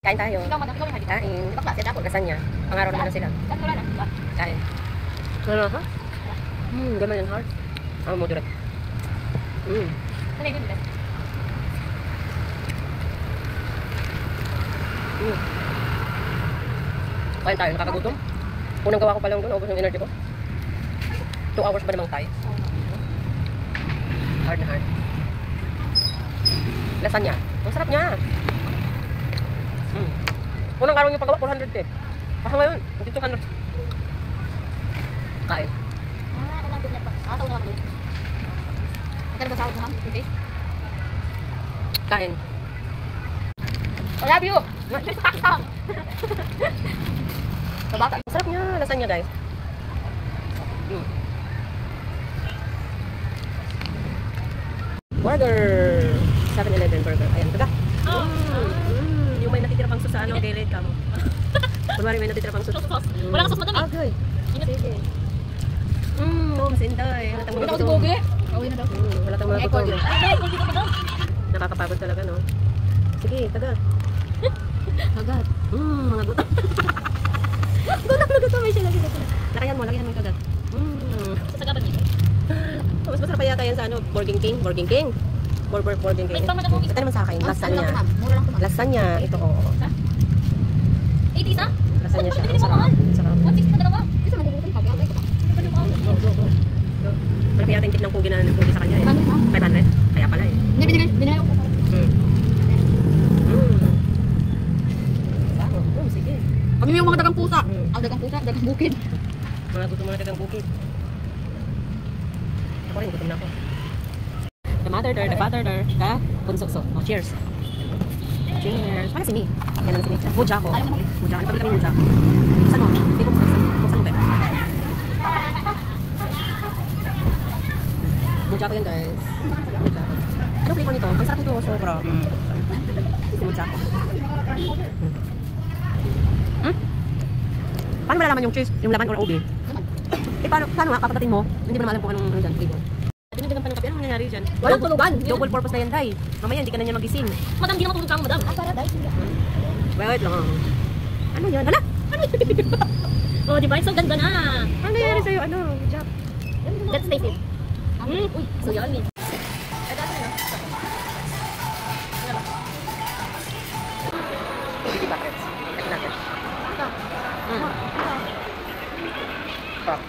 Kain tayo. Ikaw, madam, ikaw may hagi. Kain. Ibang klase, tapos. Lasagna. Pang-araw naman na sila. Wala na. Kain. Ano ha? Gaman yung heart. Moderate. Sanay ko nila. Kain tayo, nakakagutom. Unang gawa ko pa lang doon, ubos yung energy ko. 2 hours ba namang tayo? Hard na hard. Lasagna. Ang sarap niya. Unang araw niyo paggawa, 400 eh. Baka ngayon, hindi 200. Kain. Ano lang din pa. Tawag na ako. Magkano ba sahod mo, ma'am? Okay. Kain. I love you. Kabaka. Sarap niya, lasagna guys. Burger. 7-Eleven burger. Ayan, taga. Yung may natitira pang sus sa ano, gilid ka mo. Kunwari may natitira pang sus. Wala ka sus madami. Okay. Sige. Mom, sinday. Wala tang Wala mga ko si gutom. Boge. Awin na daw. Wala tang mga Ay, gutom. Ay, kung dito ka daw. Nakakapagod talaga, no? Sige, taga. Agad. Mga gutom. Gutom na gutom. Ay, siya lagi. Lakayan mo yung kagat. Sasagapan niyo. Mas masarap pa yata yan sa ano, Burger King. Burger King. Burger King. May pang madam. Ito naman sa akin, lasagna. Mura lang ito, ma'am. Lasagna, ito ko. 80 isa? Lasagna siya. Hindi mo Sarap. mahal. Sarap. 160 na dalawa. Kasi magugutom ka. Biyak ka. Malaki yata yung tip ng pugi na pugi sa kanya eh. 500? Kaya pala eh. Hindi, binigay ko. Sige. Kami yung mga dagang pusa. Dagang pusa, dagang bukid. Mga gutom mga dagang bukid. Ako rin, gutom na ako. The mother there, the father there, the bunsokso. Oh, cheers. Cheers. Para si Mi. Yan lang si Mi. Muja ko. Muja. Ano pa kami muja? Saan mo? Hindi ko buksan. Buksan mo ba? Muja ko yan guys. Muja ko. Ano flavor nito? Ang sarap nito. Sobra. Muja ko. Paano malalaman yung cheese? Yung laman or ube? Paano nga? Kapatatin mo? Hindi mo na alam kung anong dyan flavor. Dinadagan pa ng kape. Anong nangyari dyan? Walang tulugan. Double purpose na yan, Day. Mamaya hindi ka na niya magising. Madam, di na matulog ka mo, madam. Para, dahil. Wait lang. Ano yan? Hala? Oh, di ba? So ganda na. Ano nangyari sa'yo? Ano? Jack? Let's taste it. Uy, so yummy. Beauty buckets. Ito natin. Sarap.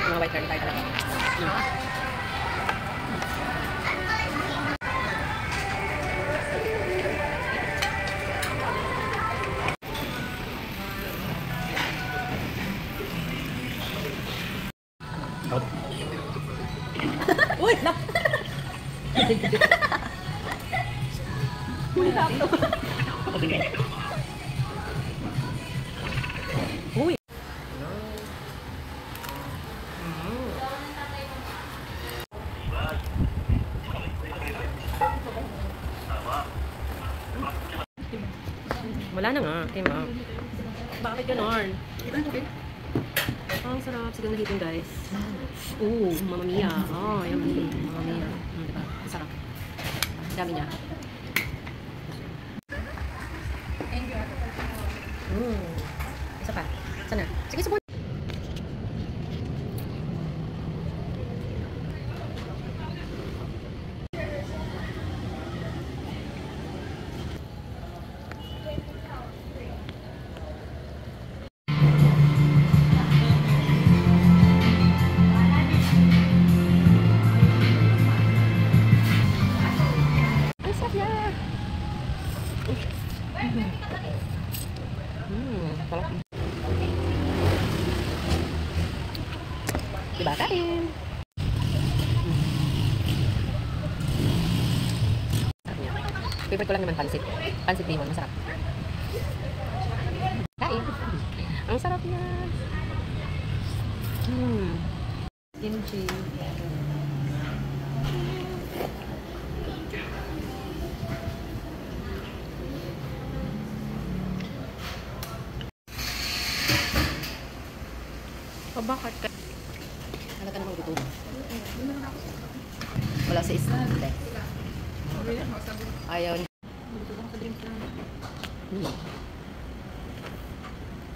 Mga white curry tayo talaga. Uy! Lap! Uy! Wala na nga. Okay, ma'am. Bakit ganon? Ang sarap. Sige na hitin, guys. Ooh, Mamma Mia. Oh, yummy. Mamma Mia. Diba? Ang sarap. Dami niya. Isa pa. Sana. Sige, subon. favorite ko lang naman pansit. Pansit bihon, masarap. Kain. Ang sarap yan. Kimchi. Bakit ka? Ano ka namang gutom? Wala sa isa. Ayaw niya.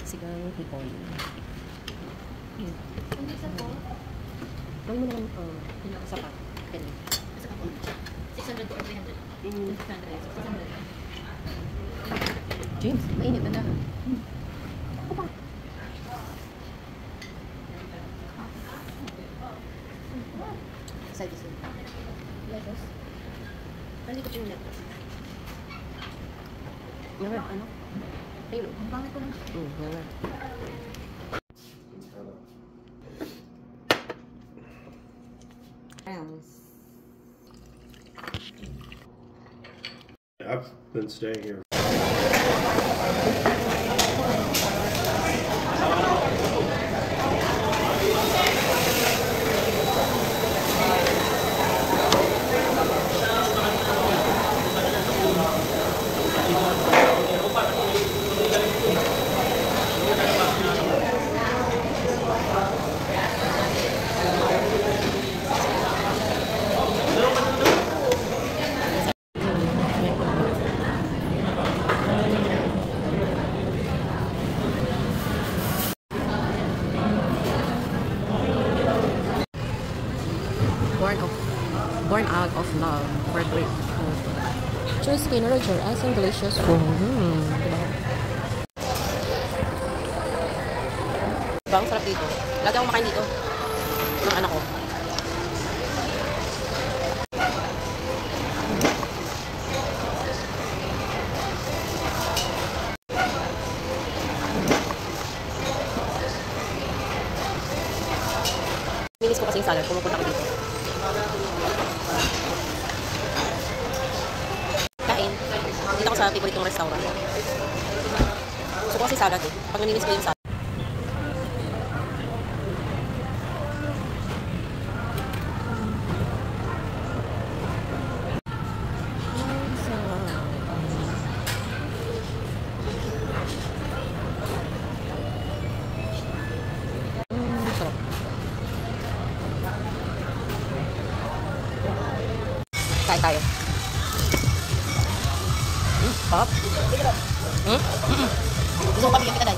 Sigang hipon. Hindi sa po. Gawin mo na lang isa pa. 600 or 300. 600. James, mainit na na. Side is Lettuce. Hindi ko yung lettuce. Nga ano? Ayun. Ang pangit ko lang. Nga. I've been staying here. Born out of love for great food. Choose skin or your eyes and delicious food. Diba? Diba, ang sarap dito. Lagi akong makain dito. Ng anak ko. Minis ko kasi yung salad. Pumupunta ko dito. Kain. Dito ako sa favorite kong restaurant. Gusto ko kasi salad eh. Pag naminis ko yung salad. Kain tayo. Pop? Gusto ko pabigyan kita, Day.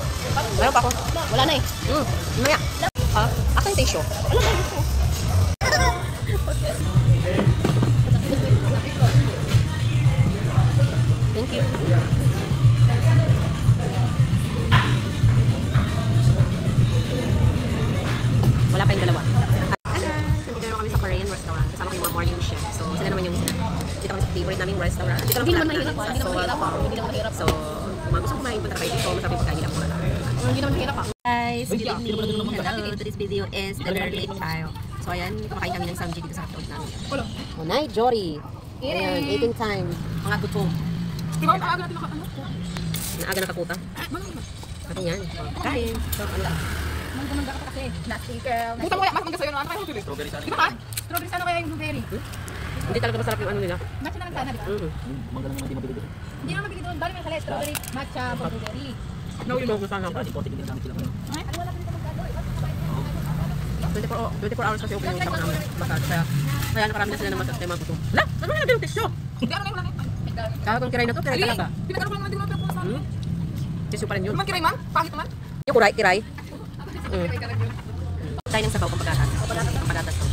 Meron pa ako. Wala na eh. Mamaya. Asa yung tissue? Wala na gusto. Thank you. Wala pa yung dalawa. Nandito naman kami sa Korean restaurant. Kasama ko yung mga morning chef. So, sila naman yung dito kami sa favorite naming restaurant. Dito Hindi naman lang mahirap. Hindi naman mahirap. Hindi naman mahirap. So, kung gusto kumain, punta kayo dito. Masarap yung pagkain nila muna. Hindi naman mahirap pa. Guys, good evening. Hello, today's video is delivered late tayo. So, ayan, kumakain kami ng samji dito sa hotdog namin. Oh, night, Jory. Ayan, eating time. Mga gutom. Diba ang aga natin nakakano? Naaga nakakuta. Ano yan? Kain. So, ano lang? Mangga ka pa kasi. Nasikel. Buta mo yan. Mas mangga sa'yo. Ano kayo yung strawberry sana? Di ba ka? Strawberry sana kaya yung blueberry. Hindi talaga masarap yung ano nila. Matcha na lang sana, di ba? Hindi naman mabili doon. Bali may kalit. Strawberry, matcha, blueberry. Ito ko sana. Ay, ano wala pinito magkado? 24 hours kasi open yung shop namin. Massage. Kaya nakarami na sila ng massage. Kaya mga gutom. La! Ano na nagawin tissue? Hindi, ano na yung Kahapon kiray na to. Kiray talaga. Pinagkano ko lang natin natin po sa amin. Tissue pa rin yun. Naman kiray man? Pangit naman? Yung kiray. Tayo ng sabaw kung pagatas. Pagatas to.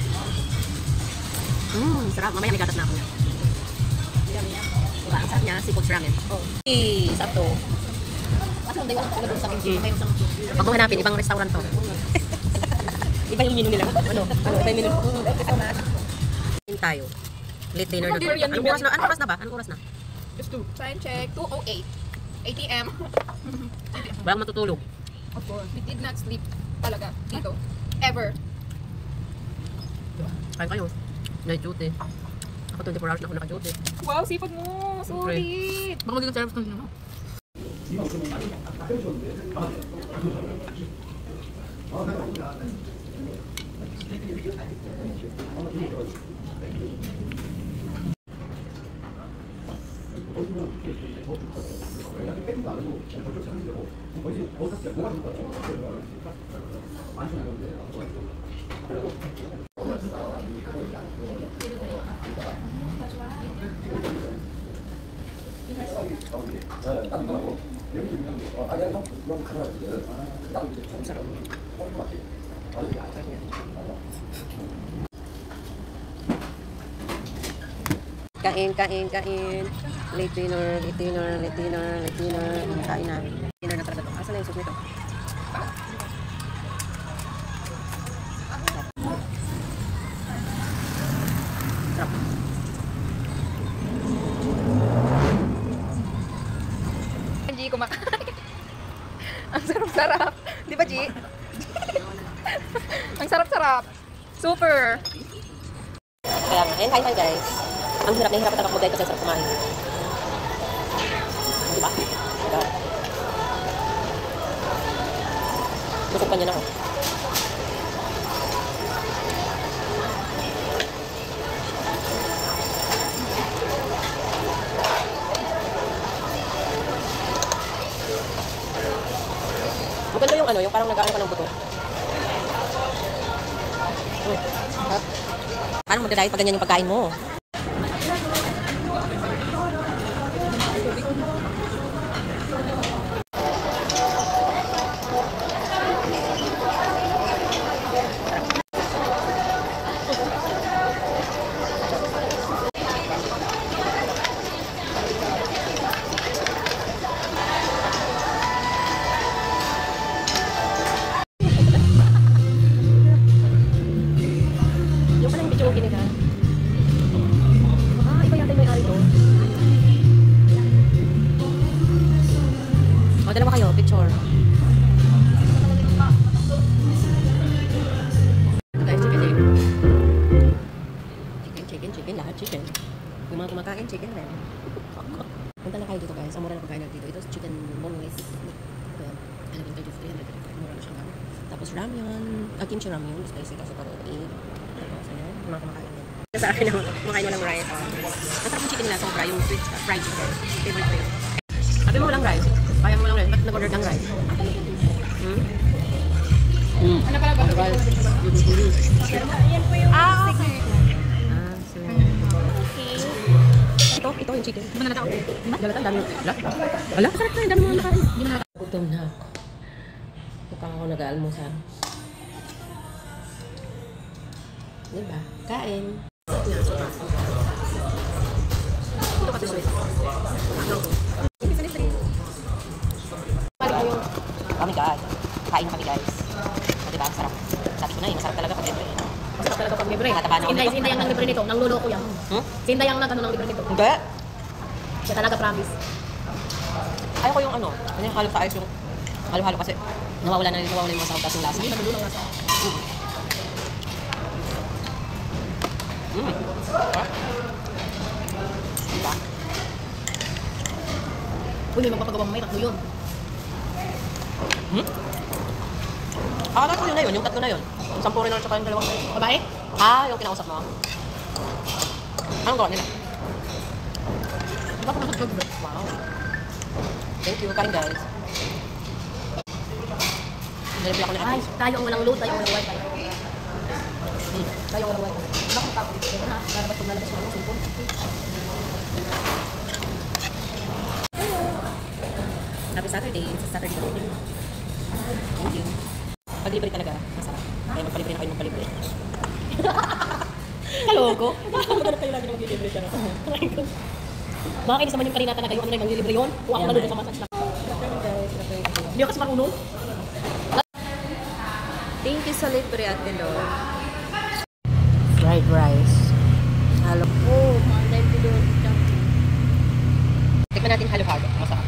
Sarap. Mamaya may gatas na ako. Diba? Ang sarap niya. Seafood ramen. Sarap to. Kasi hindi ko lang sa akin. Pag mo hanapin, ibang restaurant to. Iba yung menu nila. Ano? Iba yung menu. Tingin tayo. Late dinner na to. Anong oras na? Anong oras na ba? Anong oras na? Just to. Time check. 2:08. ATM. Walang matutulog. Of course. We did not sleep talaga dito. Ever. Kain kayo. Night duty. Ako 24 hours na ako naka-duty. Wow, sipag mo. Sulit. Baka magiging service kung sino. Kain. Late dinner. Kain na. Dinner na talaga to. Asa na yung soup nito? Sarap. G, kumakain. Ang sarap-sarap. Di ba, G? Ang sarap-sarap. Super. Kaya nga, ayan, kain guys. Ang hirap na hirap talaga mag-guide kasi sarap kumain. Diba? Diba? Busog pa niya na ako. Maganda yung ano, yung parang nag-aano ka ng buto. Paano magdadayet pag ganyan yung pagkain mo? Yung pala yung video okay nila. Iba yata yung may-ari to. O, dalawa kayo, picture. Guys, chicken eh. Chicken, lahat chicken. Yung mga kumakain, chicken rin. Punta na kayo dito guys, ang mura na pagkain dito. Ito chicken boneless. Ano yung 300, mura na siya. Tapos ramyun, kimchi ramyun, spicy kasi parang mga kumakain din. Sa akin naman, kumakain walang rice. Masarap yung chicken nila, sobra, yung sweet fried chicken. Favorite ko yun. Sabi mo walang rice. Kaya mo walang rice. Ba't nag-order ng rice? Ano pala ba? Okay. Ito yung chicken. Di ba nalata ako? Nalata, dami. Wala? Masarap na, dami mo nakain. Gutom na ako. Mukhang ako nag-aalmusal. Diba? Kain. Ito kasi sweet. Kami guys. Kain kami guys. Diba? Sarap. Sabi ko na masarap talaga pag libre. Masarap talaga pag libre. Mataba na ako. Sinday ang libre nito. Nang luloko yan. Sinday ang nag-ano ng libre nito. Hindi. Siya talaga promise. Ayaw ko yung ano yung halo sa ice yung halo-halo kasi nawawala yung mga sahog kasi yung lasa. Hindi madulo lang nasa. Diba? Uy, may magpapagawa mo may tatlo yun. Akala ko yun na yun, yung tatlo na yun. Isang foreigner at saka yung dalawang Babae? yung kinausap mo. Anong gawa nila? Baka masagpag ba? Wow. Thank you, kain guys. Nalipin ako na Ay, atis. tayo ang walang load, tayo ang walang wifi. Tayo ang walang wifi. Baka kung tapos dito na, lalabas kung lalabas mo ang cellphone. Happy Saturday. Sa Saturday ko. Thank you. Pag-libre talaga, masarap. Kaya magpalibre na kayo magpalibre. Kaloko. Maghanap kayo lagi na mag-libre siya. Makakainis naman yung kanina talaga yung ano na yung libre yun. Kung ako nalulog sa massage na. Hindi ako kasi marunong. Thank you sa libre at Lo. Fried rice. Halo. Oo, dahil dito. Tikman natin halo-halo. Masarap.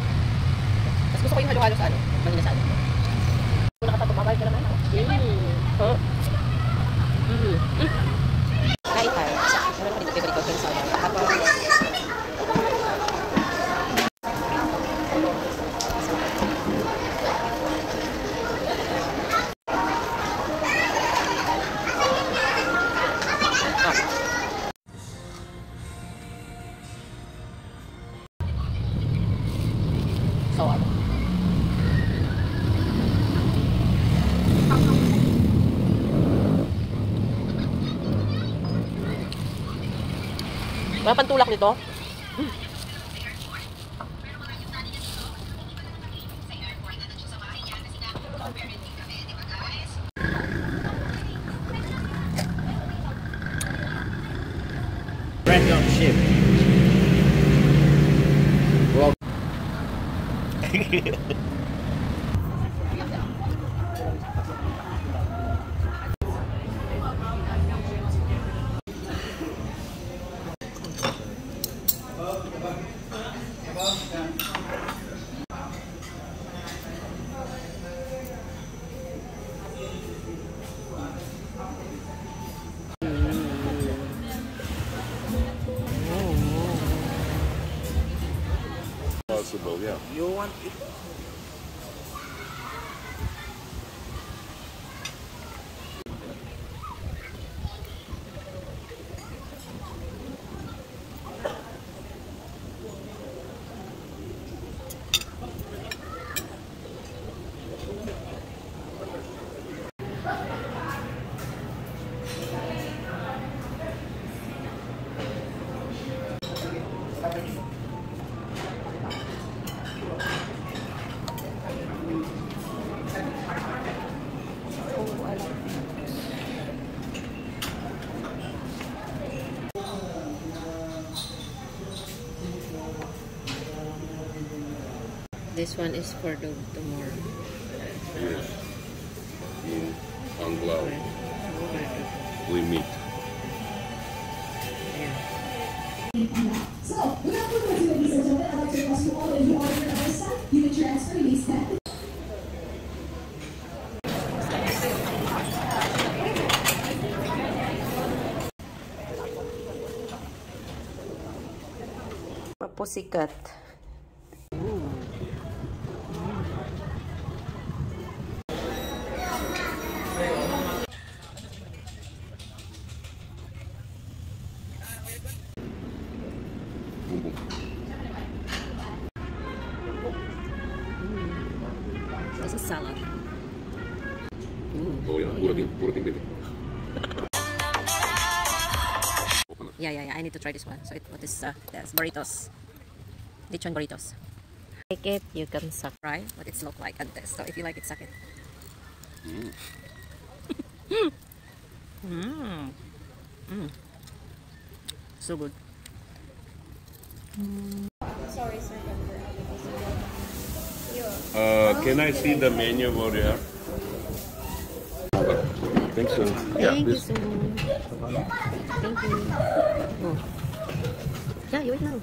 Tapos gusto ko yung halo-halo sa ano. Mahina sa ano. Kung nakatatumabay ka naman. Kain tayo. Meron pa dito favorite ko. King soda. Mga pantulak nito. Random ship. Well. Possible, yeah. You want it? This one is for the tomorrow. Yes. In Anglao, we meet. So, good afternoon, ladies and gentlemen. I'd like to request you all, if you order our stuff, you can transfer these steps. Pussycat. This is salad. Oh yeah, purating baby. Yeah. I need to try this one. So what is this? Burritos. Lechon burritos. Like it, you can suck. Right? What it's look like and this. So if you like it, suck it. So good. Sorry, sir. Can I see the menu over there? I think so. Thank you so much. Thank you. Oh. Yeah, you wait now.